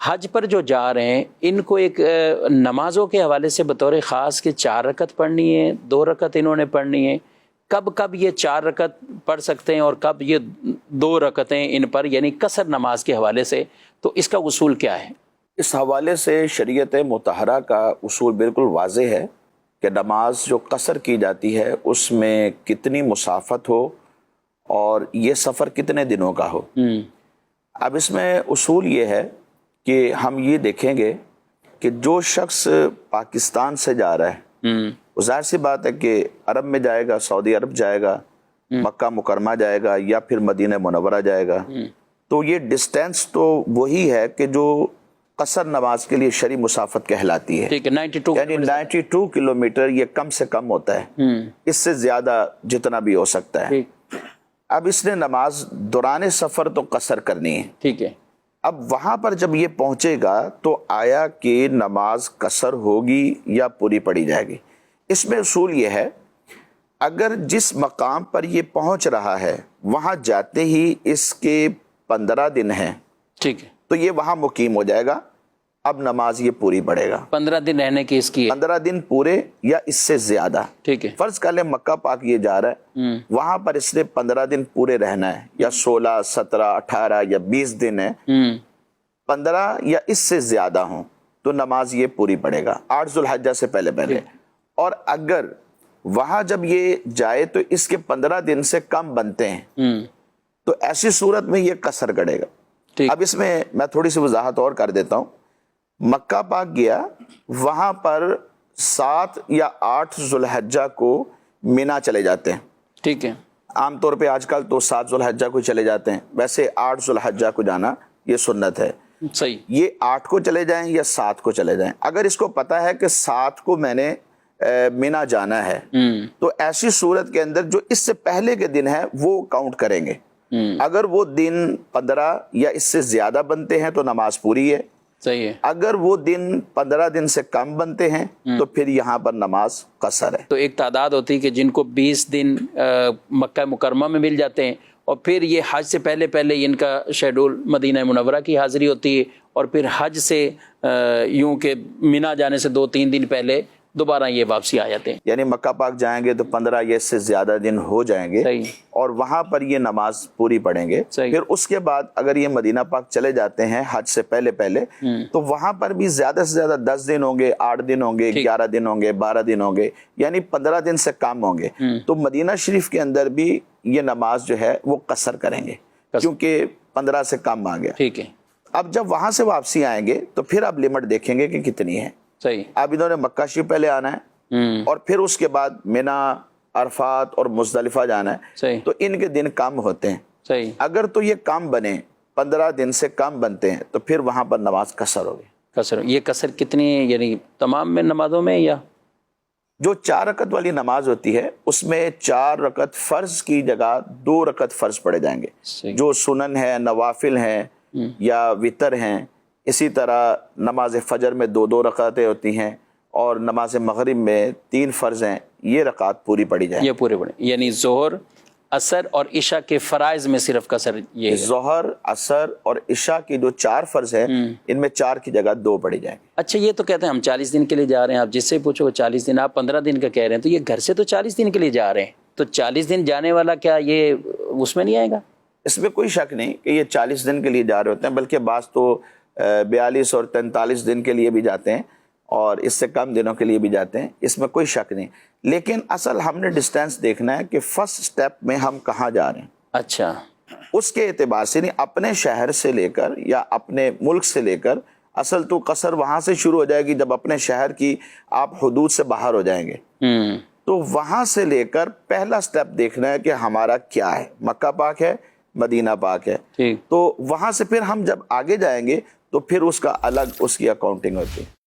حج پر جو جا رہے ہیں ان کو ایک نمازوں کے حوالے سے بطور خاص کہ 4 رکعت پڑھنی ہے، 2 رکعت انہوں نے پڑھنی ہے، کب یہ 4 رکعت پڑھ سکتے ہیں اور کب یہ 2 رکعتیں ان پر، یعنی قصر نماز کے حوالے سے، تو اس کا اصول کیا ہے؟ اس حوالے سے شریعت مطہرہ کا اصول بالکل واضح ہے کہ نماز جو قصر کی جاتی ہے اس میں کتنی مسافت ہو اور یہ سفر کتنے دنوں کا ہو۔ اب اس میں اصول یہ ہے کہ ہم یہ دیکھیں گے کہ جو شخص پاکستان سے جا رہا ہے وہ ظاہر سی بات ہے کہ عرب میں جائے گا، سعودی عرب جائے گا، مکہ مکرمہ جائے گا یا پھر مدینہ منورہ جائے گا، تو یہ ڈسٹینس تو وہی ہے کہ جو قصر نماز کے لیے شرعی مسافت کہلاتی ہے، یعنی 92 کلومیٹر یہ کم سے کم ہوتا ہے، اس سے زیادہ جتنا بھی ہو سکتا ہے۔ اب اس نے نماز دوران سفر تو قصر کرنی ہے، ٹھیک ہے۔ اب وہاں پر جب یہ پہنچے گا تو آیا کہ نماز قصر ہوگی یا پوری پڑھی جائے گی؟ اس میں اصول یہ ہے، اگر جس مقام پر یہ پہنچ رہا ہے وہاں جاتے ہی اس کے 15 دن ہیں، ٹھیک ہے، تو یہ وہاں مقیم ہو جائے گا، اب نماز یہ پوری پڑھے گا۔ 15 دن رہنے کی اس کی 15 دن پورے یا اس سے زیادہ، ٹھیک ہے۔ فرض کر لیں مکہ پاک یہ جا رہا ہے، وہاں پر اس نے 15 دن پورے رہنا ہے، یا 16 17 18 یا 20 دن ہے، 15 یا اس سے زیادہ ہوں تو نماز یہ پوری پڑے گا 8 ذو الحجہ سے پہلے۔ اور اگر وہاں جب یہ جائے تو اس کے 15 دن سے کم بنتے ہیں تو ایسی صورت میں یہ قصر کرے گا۔ اب اس میں تھوڑی سی وضاحت اور کر دیتا ہوں۔ مکہ پاک گیا، وہاں پر 7 یا 8 ذو الحجہ کو مینا چلے جاتے ہیں، ٹھیک ہے۔ عام طور پہ آج کل تو 7 ذو الحجہ کو چلے جاتے ہیں، ویسے 8 ذو الحجہ کو جانا یہ سنت ہے۔ صحیح، یہ 8 کو چلے جائیں یا 7 کو چلے جائیں، اگر اس کو پتا ہے کہ 7 کو میں نے مینا جانا ہے تو ایسی صورت کے اندر جو اس سے پہلے کے دن ہے وہ کاؤنٹ کریں گے، اگر وہ دن 15 یا اس سے زیادہ بنتے ہیں تو نماز پوری ہے، صحیح ہے۔ اگر وہ دن 15 دن سے کم بنتے ہیں تو پھر یہاں پر نماز قصر ہے۔ تو ایک تعداد ہوتی ہے کہ جن کو 20 دن مکہ مکرمہ میں مل جاتے ہیں، اور پھر یہ حج سے پہلے ان کا شیڈول مدینہ منورہ کی حاضری ہوتی ہے، اور پھر حج سے یوں کہ مینا جانے سے 2-3 دن پہلے دوبارہ یہ واپسی آ جاتے ہیں، یعنی مکہ پاک جائیں گے تو 15 یا اس سے زیادہ دن ہو جائیں گے، اور وہاں پر یہ نماز پوری پڑھیں گے۔ پھر اس کے بعد اگر یہ مدینہ پاک چلے جاتے ہیں حج سے پہلے تو وہاں پر بھی زیادہ سے زیادہ 10 دن ہوں گے، 8 دن ہوں گے، 11 دن ہوں گے، 12 دن ہوں گے، یعنی 15 دن سے کم ہوں گے، تو مدینہ شریف کے اندر بھی یہ نماز جو ہے وہ قصر کریں گے کیونکہ 15 سے کم آ گیا۔ ٹھیک ہے۔ اب جب وہاں سے واپسی آئیں گے تو پھر اب لمٹ دیکھیں گے کہ کتنی ہے۔ صحیح، اب انہوں نے مکہ شریف پہلے آنا ہے اور پھر اس کے بعد مینا، عرفات اور مزدلفہ جانا ہے، صحیح، تو ان کے دن کم ہوتے ہیں۔ صحیح، اگر تو یہ کم بنے، 15 دن سے کم بنتے ہیں تو پھر وہاں پر نماز قصر ہوگی۔ قصر، یہ قصر کتنی، یعنی تمام میں نمازوں میں، یا جو 4 رکعت والی نماز ہوتی ہے اس میں 4 رکعت فرض کی جگہ 2 رکعت فرض پڑے جائیں گے، جو سنن ہے، نوافل ہیں یا وتر ہیں۔ اسی طرح نماز فجر میں 2 رکعتیں ہوتی ہیں، اور نماز مغرب میں 3 فرض ہیں، یہ رکعت پوری پڑی جائیں، یہ پورے پڑے، یعنی ظہر، عصر اور عشاء کے فرائض میں صرف قصر یہ ہے۔ ظہر، عصر اور عشاء کی جو 4 فرض ہیں ان میں 4 کی جگہ 2 پڑی جائیں۔ اچھا، یہ تو کہتے ہیں ہم 40 دن کے لیے جا رہے ہیں، آپ جس سے پوچھو 40 دن، آپ 15 دن کا کہہ رہے ہیں، تو یہ گھر سے تو 40 دن کے لیے جا رہے ہیں، تو 40 دن جانے والا کیا یہ اس میں نہیں آئے گا؟ اس میں کوئی شک نہیں کہ یہ 40 دن کے لیے جا رہے ہوتے ہیں، بلکہ بعض تو 42 اور 43 دن کے لیے بھی جاتے ہیں، اور اس سے کم دنوں کے لیے بھی جاتے ہیں، اس میں کوئی شک نہیں۔ لیکن اصل ہم نے ڈسٹینس دیکھنا ہے کہ فرسٹ سٹیپ میں ہم کہاں جا رہے ہیں۔ اچھا، اس کے اعتبار سے نہیں، اپنے شہر سے لے کر یا اپنے ملک سے لے کر، اصل تو قصر وہاں سے شروع ہو جائے گی جب اپنے شہر کی آپ حدود سے باہر ہو جائیں گے، تو وہاں سے لے کر پہلا سٹیپ دیکھنا ہے کہ ہمارا کیا ہے، مکہ پاک ہے، مدینہ پاک ہے، تو وہاں سے پھر ہم جب آگے جائیں گے تو پھر اس کا الگ اس کی اکاؤنٹنگ ہوتی ہے۔